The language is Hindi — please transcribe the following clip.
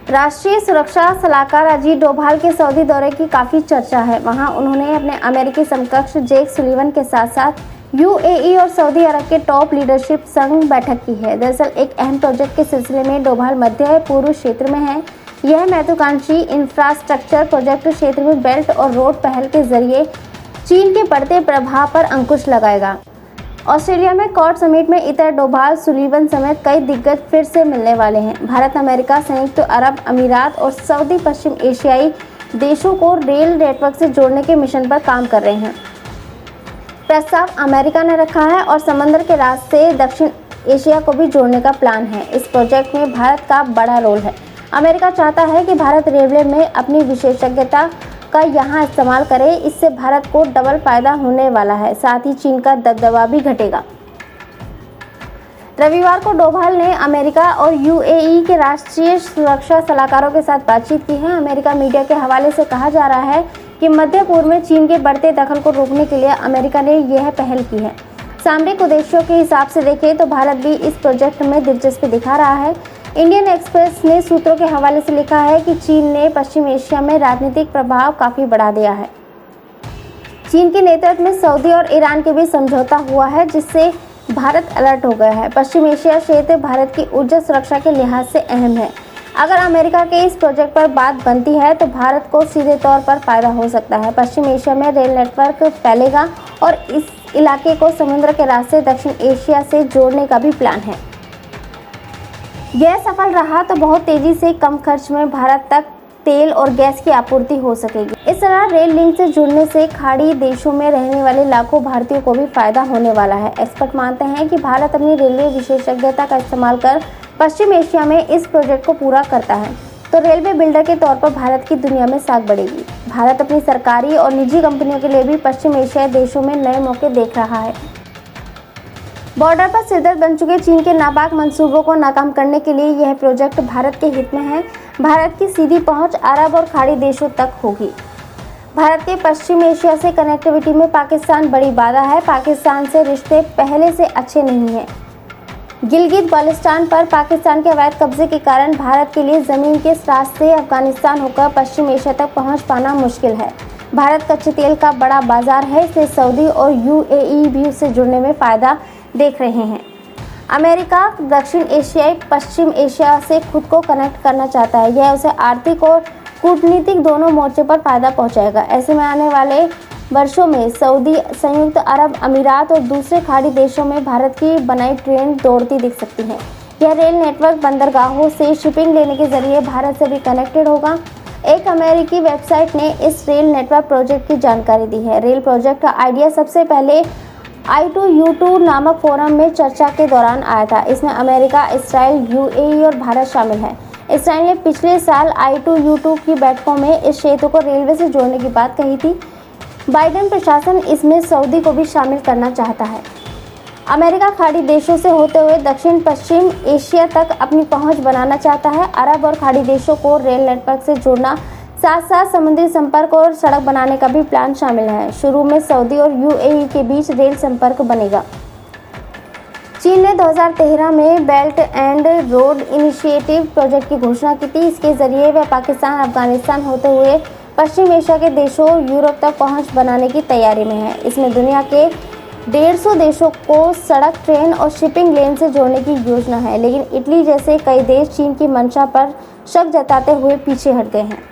राष्ट्रीय सुरक्षा सलाहकार अजीत डोभाल के सऊदी दौरे की काफ़ी चर्चा है। वहां उन्होंने अपने अमेरिकी समकक्ष जेक सुलिवन के साथ साथ यूएई और सऊदी अरब के टॉप लीडरशिप संग बैठक की है। दरअसल एक अहम प्रोजेक्ट के सिलसिले में डोभाल मध्य पूर्व क्षेत्र में है। यह महत्वाकांक्षी इंफ्रास्ट्रक्चर प्रोजेक्ट क्षेत्र में बेल्ट और रोड पहल के जरिए चीन के बढ़ते प्रभाव पर अंकुश लगाएगा। ऑस्ट्रेलिया में कॉर्ड समिट में इतर डोभाल, सुलिवन समेत कई दिग्गज फिर से मिलने वाले हैं। भारत, अमेरिका, संयुक्त अरब अमीरात और सऊदी पश्चिम एशियाई देशों को रेल नेटवर्क से जोड़ने के मिशन पर काम कर रहे हैं। प्रस्ताव अमेरिका ने रखा है और समंदर के रास्ते से दक्षिण एशिया को भी जोड़ने का प्लान है। इस प्रोजेक्ट में भारत का बड़ा रोल है। अमेरिका चाहता है कि भारत रेलवे में अपनी विशेषज्ञता का यहाँ इस्तेमाल करे। इससे भारत को डबल फायदा होने वाला है, साथ ही चीन का दबदबा भी घटेगा। रविवार को डोभाल ने अमेरिका और यूएई के राष्ट्रीय सुरक्षा सलाहकारों के साथ बातचीत की है। अमेरिका मीडिया के हवाले से कहा जा रहा है कि मध्य पूर्व में चीन के बढ़ते दखल को रोकने के लिए अमेरिका ने यह पहल की है। सामरिक उद्देश्यों के हिसाब से देखें तो भारत भी इस प्रोजेक्ट में दिलचस्पी दिखा रहा है। इंडियन एक्सप्रेस ने सूत्रों के हवाले से लिखा है कि चीन ने पश्चिम एशिया में राजनीतिक प्रभाव काफी बढ़ा दिया है। चीन के नेतृत्व में सऊदी और ईरान के बीच समझौता हुआ है, जिससे भारत अलर्ट हो गया है। पश्चिम एशिया क्षेत्र भारत की ऊर्जा सुरक्षा के लिहाज से अहम है। अगर अमेरिका के इस प्रोजेक्ट पर बात बनती है तो भारत को सीधे तौर पर फायदा हो सकता है। पश्चिम एशिया में रेल नेटवर्क फैलेगा और इस इलाके को समुद्र के रास्ते दक्षिण एशिया से जोड़ने का भी प्लान है। यह सफल रहा तो बहुत तेजी से कम खर्च में भारत तक तेल और गैस की आपूर्ति हो सकेगी। इस तरह रेल लिंक से जुड़ने से खाड़ी देशों में रहने वाले लाखों भारतीयों को भी फायदा होने वाला है। एक्सपर्ट मानते हैं कि भारत अपनी रेलवे विशेषज्ञता का इस्तेमाल कर पश्चिम एशिया में इस प्रोजेक्ट को पूरा करता है तो रेलवे बिल्डर के तौर पर भारत की दुनिया में साख बढ़ेगी। भारत अपनी सरकारी और निजी कंपनियों के लिए भी पश्चिम एशियाई देशों में नए मौके देख रहा है। बॉर्डर पर सिरदर्द बन चुके चीन के नापाक मंसूबों को नाकाम करने के लिए यह प्रोजेक्ट भारत के हित में है। भारत की सीधी पहुंच अरब और खाड़ी देशों तक होगी। भारत के पश्चिम एशिया से कनेक्टिविटी में पाकिस्तान बड़ी बाधा है। पाकिस्तान से रिश्ते पहले से अच्छे नहीं हैं। गिलगित बाल्टिस्तान पर पाकिस्तान के अवैध कब्जे के कारण भारत के लिए जमीन के रास्ते अफगानिस्तान होकर पश्चिम एशिया तक पहुंच पाना मुश्किल है। भारत कच्चे तेल का बड़ा बाजार है, इसलिए सऊदी और यूएई भी उससे जुड़ने में फायदा देख रहे हैं। अमेरिका दक्षिण एशियाई पश्चिम एशिया से खुद को कनेक्ट करना चाहता है। यह उसे आर्थिक और कूटनीतिक दोनों मोर्चे पर फायदा पहुंचाएगा। ऐसे में आने वाले वर्षों में सऊदी, संयुक्त अरब अमीरात और दूसरे खाड़ी देशों में भारत की बनाई ट्रेन दौड़ती दिख सकती है। यह रेल नेटवर्क बंदरगाहों से शिपिंग लेने के जरिए भारत से भी कनेक्टेड होगा। एक अमेरिकी वेबसाइट ने इस रेल नेटवर्क प्रोजेक्ट की जानकारी दी है। रेल प्रोजेक्ट का आइडिया सबसे पहले I2U2 नामक फोरम में चर्चा के दौरान आया था। इसमें अमेरिका, इस्राइल, यूएई और भारत शामिल है। इस्राइल ने पिछले साल I2U2 की बैठकों में इस क्षेत्र को रेलवे से जोड़ने की बात कही थी। बाइडेन प्रशासन इसमें सऊदी को भी शामिल करना चाहता है। अमेरिका खाड़ी देशों से होते हुए दक्षिण पश्चिम एशिया तक अपनी पहुंच बनाना चाहता है। अरब और खाड़ी देशों को रेल नेटवर्क से जोड़ना, साथ साथ समुद्री संपर्क और सड़क बनाने का भी प्लान शामिल है। शुरू में सऊदी और यूएई के बीच रेल संपर्क बनेगा। चीन ने 2013 में belt and road initiative project की घोषणा की थी। इसके जरिए वह पाकिस्तान, अफगानिस्तान होते हुए पश्चिम एशिया के देशों यूरोप तक पहुंच बनाने की तैयारी में है। इसमें दुनिया के 150 देशों को सड़क, ट्रेन और शिपिंग लेन से जोड़ने की योजना है, लेकिन इटली जैसे कई देश चीन की मंशा पर शक जताते हुए पीछे हट गए हैं।